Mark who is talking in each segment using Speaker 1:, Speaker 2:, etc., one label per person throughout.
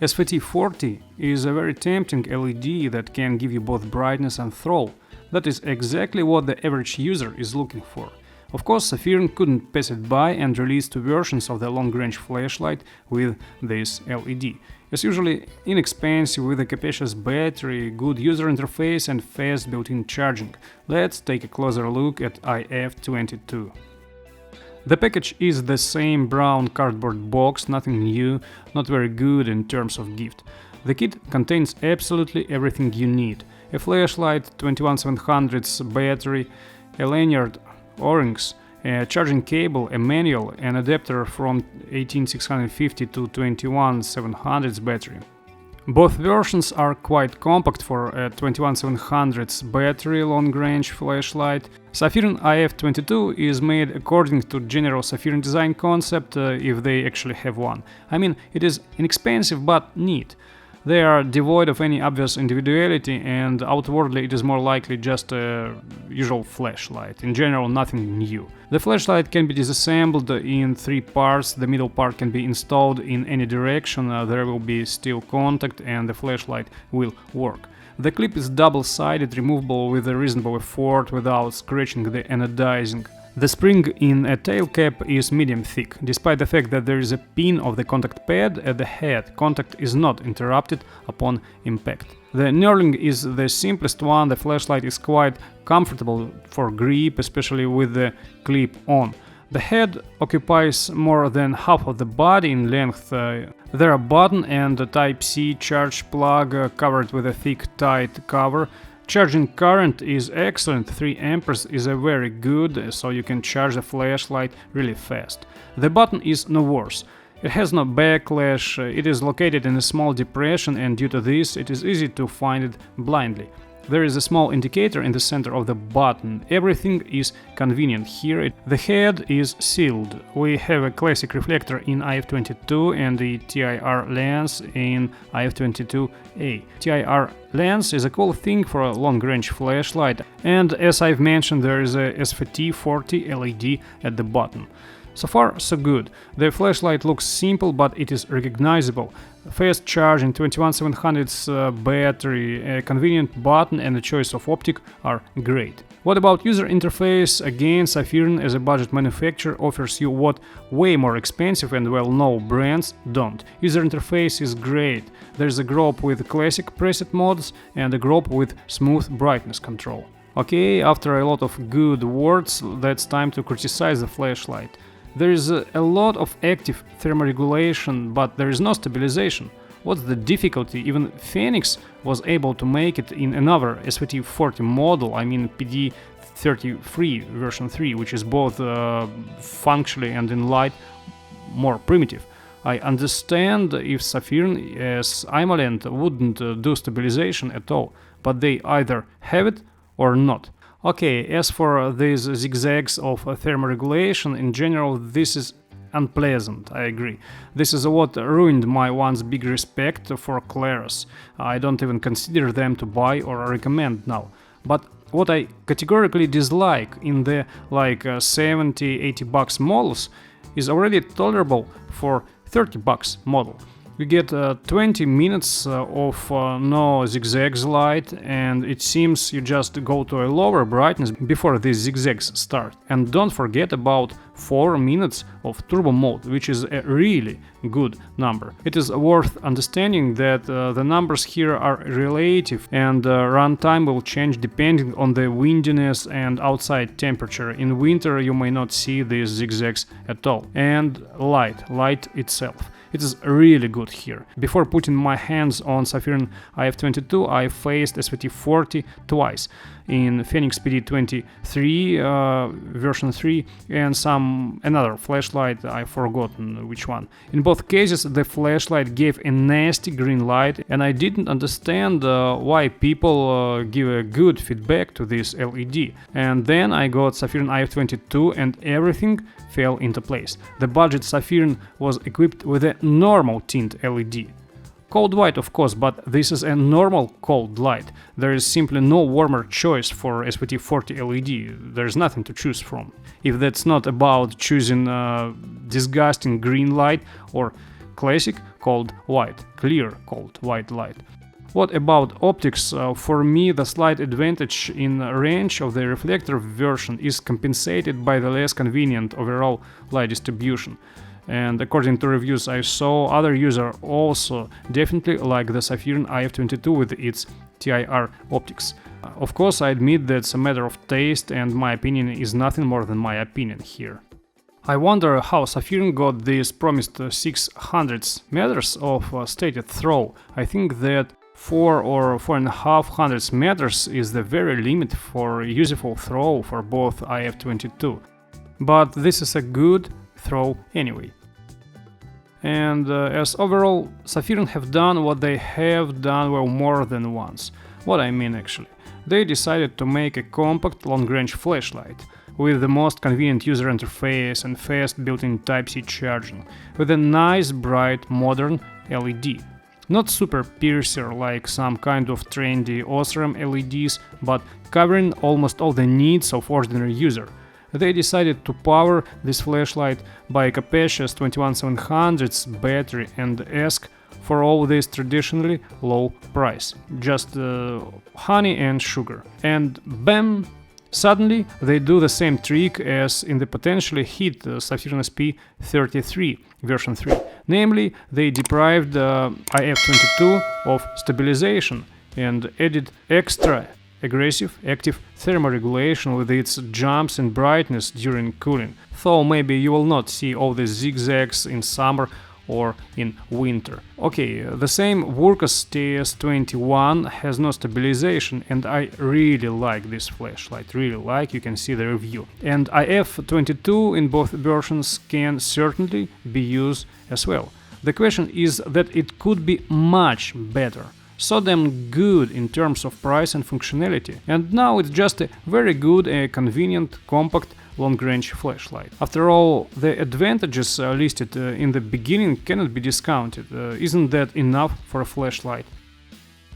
Speaker 1: SFT40 is a very tempting LED that can give you both brightness and throw. That is exactly what the average user is looking for. Of course, Sofirn couldn't pass it by and released two versions of the long-range flashlight with this LED. It's usually inexpensive with a capacious battery, good user interface and fast built-in charging. Let's take a closer look at IF22. The package is the same brown cardboard box, nothing new, not very good in terms of gift. The kit contains absolutely everything you need. A flashlight, 21700's battery, a lanyard, O-rings, a charging cable, a manual, an adapter from 18650 to 21700's battery. Both versions are quite compact for a 21700's battery long-range flashlight. Sofirn IF22 is made according to general Sofirn design concept, if they actually have one. I mean, it is inexpensive but neat. They are devoid of any obvious individuality, and outwardly it is more likely just a usual flashlight. In general, nothing new. The flashlight can be disassembled in three parts. The middle part can be installed in any direction, there will be steel contact and the flashlight will work. The clip is double-sided, removable with a reasonable effort without scratching the anodizing. The spring in a tail cap is medium thick. Despite the fact that there is a pin of the contact pad at the head, contact is not interrupted upon impact. The knurling is the simplest one. The flashlight is quite comfortable for grip, especially with the clip on. The head occupies more than half of the body in length. There are button and a Type-C charge plug covered with a thick, tight cover. Charging current is excellent, 3 amperes is a very good, so you can charge the flashlight really fast. The button is no worse. It has no backlash, it is located in a small depression and due to this it is easy to find it blindly. There is a small indicator in the center of the button. Everything is convenient here. The head is sealed. We have a classic reflector in IF22 and the TIR lens in IF22Aa. TIR lens is a cool thing for a long-range flashlight, and as I've mentioned, there is a SFT40 LED at the bottom. So far, so good. The flashlight looks simple, but it is recognizable. Fast charging, 21700's battery, a convenient button and a choice of optic are great. What about user interface? Again, Sofirn as a budget manufacturer offers you what way more expensive and well-known brands don't. User interface is great. There's a group with classic preset modes and a group with smooth brightness control. Okay, after a lot of good words, that's time to criticize the flashlight. There is a lot of active thermoregulation, but there is no stabilization. What's the difficulty? Even Phoenix was able to make it in another SFT40 model, I mean PD33 version 3, which is both functionally and in light more primitive. I understand if Sofirn as Imolent wouldn't do stabilization at all, but they either have it or not. Okay, as for these zigzags of thermoregulation, in general this is unpleasant, I agree. This is what ruined my once big respect for Claros. I don't even consider them to buy or recommend now. But what I categorically dislike in the like $70-80 models is already tolerable for $30 model. You get 20 minutes of no zigzags light, and it seems you just go to a lower brightness before these zigzags start. And don't forget about 4 minutes of turbo mode, which is a really good number. It is worth understanding that the numbers here are relative and runtime will change depending on the windiness and outside temperature. In winter you may not see these zigzags at all. And light itself. It is really good here. Before putting my hands on Sofirn IF22, I faced SFT40 twice, in Phoenix PD23 version 3 and another flashlight, I've forgotten which one. In both cases the flashlight gave a nasty green light, and I didn't understand why people give a good feedback to this LED. And then I got Sofirn IF22 and everything fell into place. The budget Sofirn was equipped with a normal tint LED. Cold white, of course, but this is a normal cold light. There is simply no warmer choice for SFT40 LED. There's nothing to choose from. If that's not about choosing disgusting green light or classic cold white, clear cold white light. What about optics? For me, the slight advantage in range of the reflector version is compensated by the less convenient overall light distribution. And according to reviews I saw, other users also definitely like the Sofirn IF22 with its TIR optics. Of course, I admit that's a matter of taste, and my opinion is nothing more than my opinion here. I wonder how Sofirn got these promised 600 meters of stated throw. I think that 4 or 4.5 meters is the very limit for useful throw for both IF22. But this is a good throw anyway. And as overall, Sofirn have done what they have done well more than once. What I mean actually. They decided to make a compact long-range flashlight with the most convenient user interface and fast built-in Type-C charging, with a nice bright modern LED. Not super piercer like some kind of trendy Osram LEDs, but covering almost all the needs of ordinary user. They decided to power this flashlight by a capacious 21700's battery and ask for all this traditionally low price, just honey and sugar. And bam! Suddenly they do the same trick as in the potentially hit Sofirn SFT40 version 3. Namely, they deprived IF22 of stabilization and added extra aggressive active thermoregulation with its jumps in brightness during cooling. Though maybe you will not see all these zigzags in summer or in winter. Okay, the same Vurkas TS21 has no stabilization, and I really like this flashlight, really like, you can see the review. And IF22 in both versions can certainly be used as well. The question is that it could be much better. So damn good in terms of price and functionality. And now it's just a very good, convenient, compact, long-range flashlight. After all, the advantages listed in the beginning cannot be discounted. Isn't that enough for a flashlight?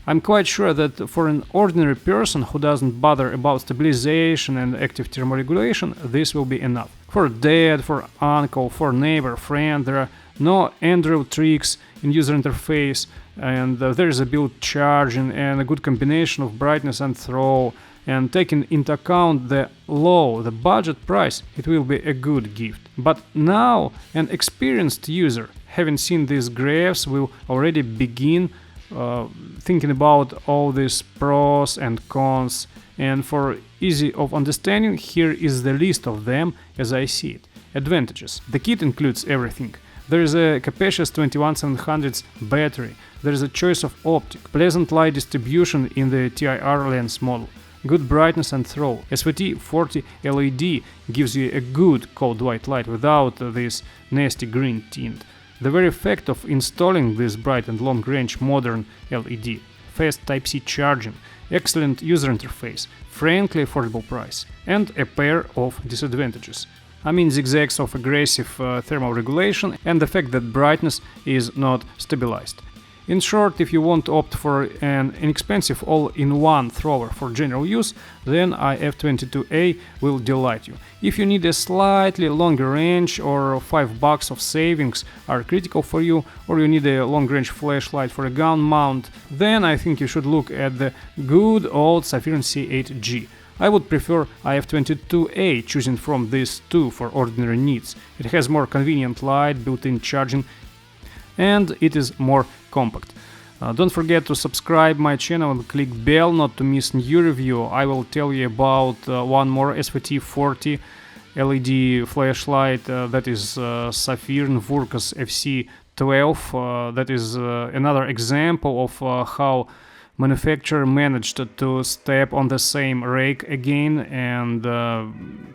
Speaker 1: I'm quite sure that for an ordinary person who doesn't bother about stabilization and active thermoregulation, this will be enough. For dad, for uncle, for neighbor, friend, there are no Android tricks in user interface, and there is a built charging and a good combination of brightness and throw. And taking into account the budget price, it will be a good gift. But now an experienced user, having seen these graphs, will already begin thinking about all these pros and cons. And for easy of understanding, here is the list of them as I see it. Advantages. The kit includes everything. There is a capacious 21700's battery. There is a choice of optic, pleasant light distribution in the TIR lens model, good brightness and throw. SFT40 LED gives you a good cold white light without this nasty green tint. The very fact of installing this bright and long-range modern LED, fast Type-C charging, excellent user interface, frankly affordable price, and a pair of disadvantages. I mean zigzags of aggressive thermal regulation and the fact that brightness is not stabilized. In short, if you want to opt for an inexpensive all-in-one thrower for general use, then IF22Aa will delight you. If you need a slightly longer range or $5 of savings are critical for you, or you need a long-range flashlight for a gun mount, then I think you should look at the good old Sofirn C8G. I would prefer IF22Aa, choosing from these two for ordinary needs. It has more convenient light, built-in charging, and it is more compact. Don't forget to subscribe my channel and click bell not to miss new review. I will tell you about one more SFT40 LED flashlight, that is Sofirn Vurkas FC12. That is another example of how manufacturer managed to step on the same rake again, and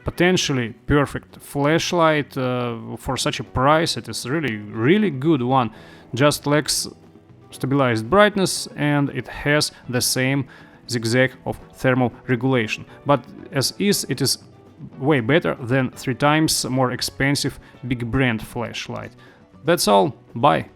Speaker 1: potentially perfect flashlight for such a price. It is really good one. Just lacks stabilized brightness and it has the same zigzag of thermal regulation. But as is, it is way better than 3 times more expensive big brand flashlight. That's all. Bye.